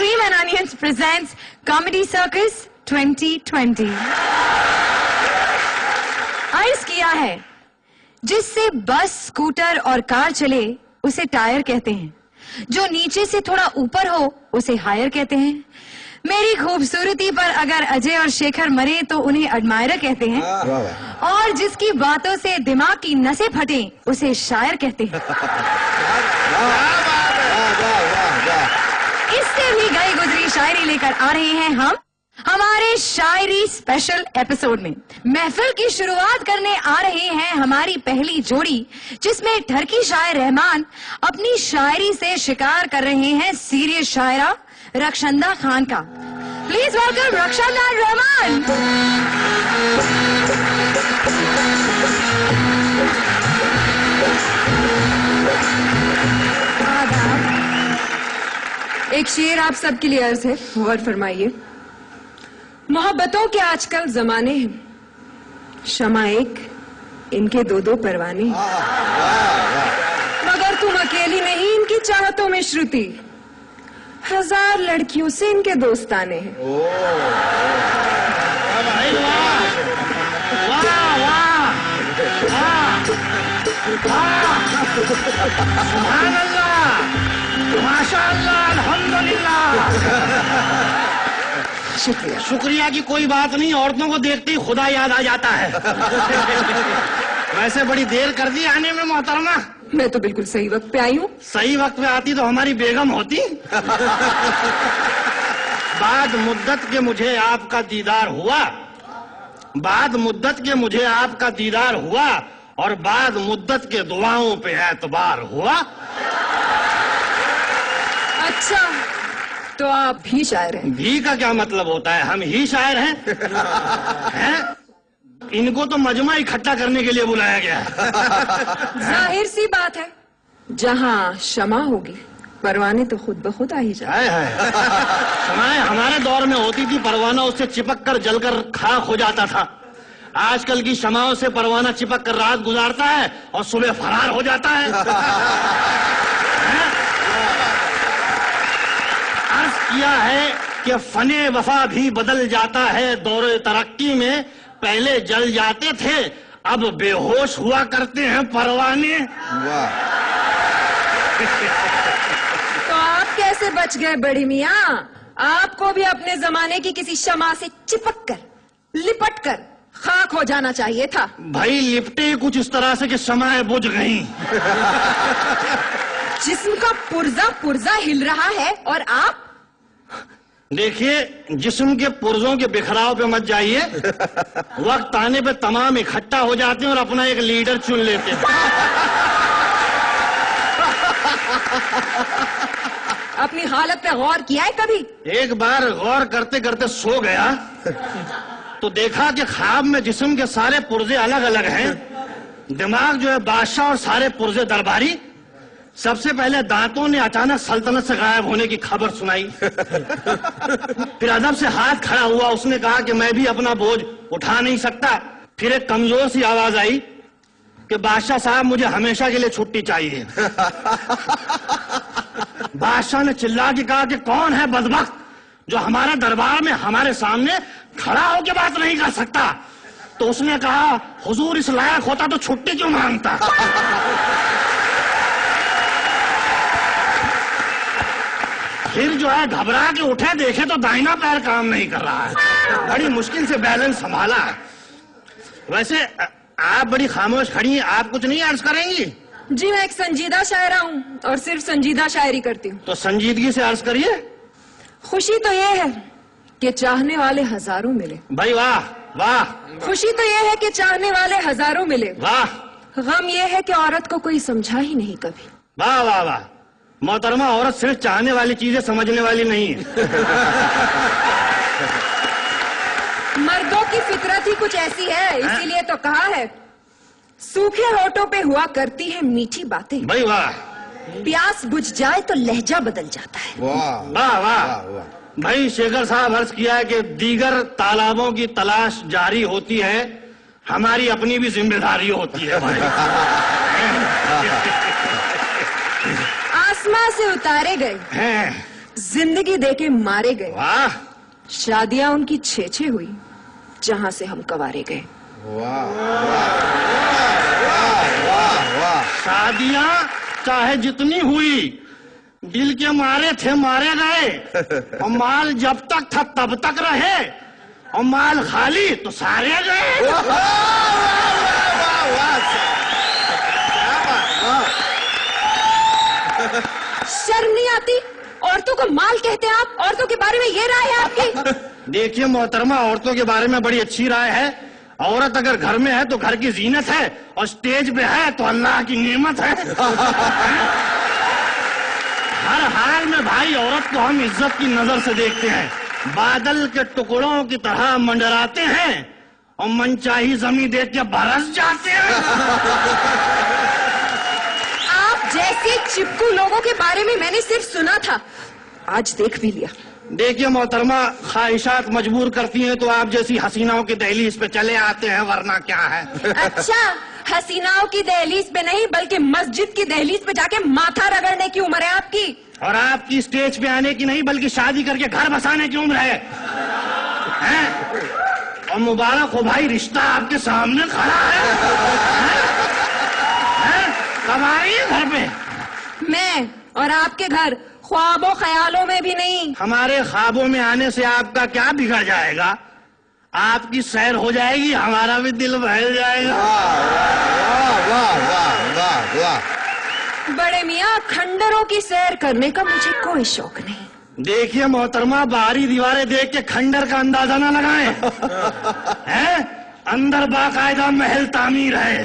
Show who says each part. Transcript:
Speaker 1: Cream and Onions presents Comedy Circus 2020. अर्ज किया है, जिससे बस, स्कूटर और कार चले उसे टायर कहते हैं, जो नीचे से थोड़ा ऊपर हो उसे हायर कहते हैं। मेरी खूबसूरती पर अगर अजय और शेखर मरे तो उन्हें एडमायरर कहते हैं, और जिसकी बातों से दिमाग की नसें फटे उसे शायर कहते हैं। इससे भी गई गुजरी शायरी लेकर आ रहे हैं हम हमारे शायरी स्पेशल एपिसोड में। महफिल की शुरुआत करने आ रहे हैं हमारी पहली जोड़ी, जिसमें ठरकी शायर रहमान अपनी शायरी से शिकार कर रहे हैं सीरियस शायरा रक्षंदा खान का। Please welcome Rakshanda Rahman.
Speaker 2: एक शेर आप सबके लिए अर्ज है, गौर फरमाइए। मोहब्बतों के आजकल जमाने हैं, शमा एक, इनके दो दो परवाने, मगर तुम अकेली नहीं इनकी चाहतों में श्रुति, 1000 लड़कियों से इनके दोस्ताने हैं।
Speaker 3: माशाअल्लाह, अल्हम्दुलिल्लाह।
Speaker 2: शुक्रिया।
Speaker 3: शुक्रिया की कोई बात नहीं, औरतों को देखते ही खुदा याद आ जाता है। वैसे बड़ी देर कर दी आने में मोहतरमा।
Speaker 2: मैं तो बिल्कुल सही वक्त पे आई हूँ।
Speaker 3: सही वक्त पे आती तो हमारी बेगम होती। बाद मुद्दत के मुझे आपका दीदार हुआ, बाद मुद्दत के मुझे आपका दीदार हुआ, और बाद मुद्दत के दुआओं पे एतबार हुआ।
Speaker 2: अच्छा, तो आप भी शायर हैं?
Speaker 3: भी का क्या मतलब होता है? हम ही शायर हैं। हैं? इनको तो मजमा इकट्ठा करने के लिए बुलाया गया है।
Speaker 2: जाहिर सी बात है, जहाँ क्षमा होगी परवाने तो खुद ब खुद आ ही जाए।
Speaker 3: क्षमाएं हमारे दौर में होती थी, परवाना उससे चिपक कर जलकर खाक हो जाता था। आजकल की क्षमाओं से परवाना चिपक कर रात गुजारता है और सुबह फरार हो जाता है। अर्ज किया है कि फने वफा भी बदल जाता है दौरे तरक्की में, पहले जल जाते थे अब बेहोश हुआ करते हैं परवाने।
Speaker 2: तो आप कैसे बच गए बड़ी मियाँ? आपको भी अपने जमाने की किसी शमा से चिपक कर, लिपट कर खाक हो जाना चाहिए था।
Speaker 3: भाई लिपटे कुछ इस तरह से कि शमाएं बुझ गईं।
Speaker 2: जिस्म का पुर्जा पुर्जा हिल रहा है और आप?
Speaker 3: देखिए, जिस्म के पुर्जों के बिखराव पे मत जाइए। वक्त आने पे तमाम इकट्ठा हो जाते हैं और अपना एक लीडर चुन लेते हैं।
Speaker 2: अपनी हालत पे गौर किया है कभी?
Speaker 3: एक बार गौर करते करते सो गया तो देखा कि ख्वाब में जिस्म के सारे पुर्जे अलग अलग हैं। दिमाग जो है बादशाह और सारे पुर्जे दरबारी। सबसे पहले दांतों ने अचानक सल्तनत से गायब होने की खबर सुनाई। फिर अदब से हाथ खड़ा हुआ, उसने कहा कि मैं भी अपना बोझ उठा नहीं सकता। फिर एक कमजोर सी आवाज आई कि बादशाह साहब मुझे हमेशा के लिए छुट्टी चाहिए। बादशाह ने चिल्ला के कहा कि कौन है बदबख्त जो हमारे दरबार में हमारे सामने खड़ा होकर बात नहीं कर सकता? तो उसने कहा, हुजूर इस लायक होता तो छुट्टी क्यों मांगता? फिर जो है घबरा के उठे, देखे तो दाहिना पैर काम नहीं कर रहा है। बड़ी मुश्किल से बैलेंस संभाला। वैसे आप बड़ी खामोश खड़ी हैं, आप कुछ नहीं अर्ज करेंगी?
Speaker 2: जी मैं एक संजीदा शायरा हूँ और सिर्फ संजीदा शायरी करती हूँ।
Speaker 3: तो संजीदगी से अर्ज करिए।
Speaker 2: खुशी तो ये है कि चाहने वाले हजारों मिले।
Speaker 3: भाई वाह वाह।
Speaker 2: खुशी तो ये है कि चाहने वाले हजारों मिले।
Speaker 3: वाह।
Speaker 2: गम ये है कि औरत को कोई समझा ही नहीं कभी।
Speaker 3: वाह वाह वाह। मोहतरमा, औरत सिर्फ चाहने वाली चीजें समझने वाली नहीं है।
Speaker 2: मर्दों की फितरत ही कुछ ऐसी है, इसीलिए तो कहा है सूखे होठों पे हुआ करती है मीठी बातें।
Speaker 3: भाई वाह।
Speaker 2: प्यास बुझ जाए तो लहजा बदल जाता है।
Speaker 3: वाह वाह वाह। भाई शेखर साहब अर्ज किया है कि दीगर तालाबों की तलाश जारी होती है, हमारी अपनी भी जिम्मेदारी होती है भाई।
Speaker 2: आसमां से उतारे गए
Speaker 3: हैं
Speaker 2: जिंदगी देके मारे गए,
Speaker 3: वाह
Speaker 2: शादियां उनकी 6-6 हुई, जहां से हम कवारे गए।
Speaker 4: वाह वाह वाह वाह।
Speaker 3: शादियां चाहे जितनी हुई, दिल के मारे थे मारे गए, और माल जब तक था तब तक रहे, और माल खाली तो सारे गए।
Speaker 4: वाह वाह वाह। क्या बात, वाह।
Speaker 2: शर्म नहीं आती? औरतों को माल कहते हैं आप? औरतों के बारे में ये राय है आपकी?
Speaker 3: देखिए मोहतरमा, औरतों के बारे में बड़ी अच्छी राय है। औरत अगर घर में है तो घर की जीनत है, और स्टेज पे है तो अल्लाह की नेमत है। हर हाल में भाई औरत को हम इज्जत की नजर से देखते हैं। बादल के टुकड़ों की तरह मंडराते हैं, और मनचाही जमीन देख के बरस जाते हैं।
Speaker 2: आप जैसे चिपकू लोगों के बारे में मैंने सिर्फ सुना था, आज देख भी लिया।
Speaker 3: देखिए मोहतरमा, ख्वाहिशात मजबूर करती हैं तो आप जैसी हसीनाओं की दहलीज पे चले आते हैं, वरना क्या है।
Speaker 2: अच्छा, हसीनाओं की दहलीज पे नहीं बल्कि मस्जिद की दहलीज पे जाके माथा रगड़ने की उम्र है आपकी।
Speaker 3: और आपकी स्टेज पे आने की नहीं बल्कि शादी करके घर बसाने की उम्र है, हैं? और मुबारक हो भाई, रिश्ता आपके सामने खड़ा है। कब आ रही है घर पे?
Speaker 2: मैं और आपके घर ख्वाबों ख्यालों में भी नहीं।
Speaker 3: हमारे ख्वाबों में आने से आपका क्या बिगड़ जाएगा? आपकी सैर हो जाएगी, हमारा भी दिल बहल जाएगा।
Speaker 4: वाह वाह वाह वाह वाह।
Speaker 2: बड़े मियाँ, खंडरों की सैर करने का मुझे कोई शौक नहीं।
Speaker 3: देखिए मोहतरमा, बाहरी दीवारें देख के खंडर का अंदाजा न लगाएं। हैं? अंदर बाकायदा महल तामीर है।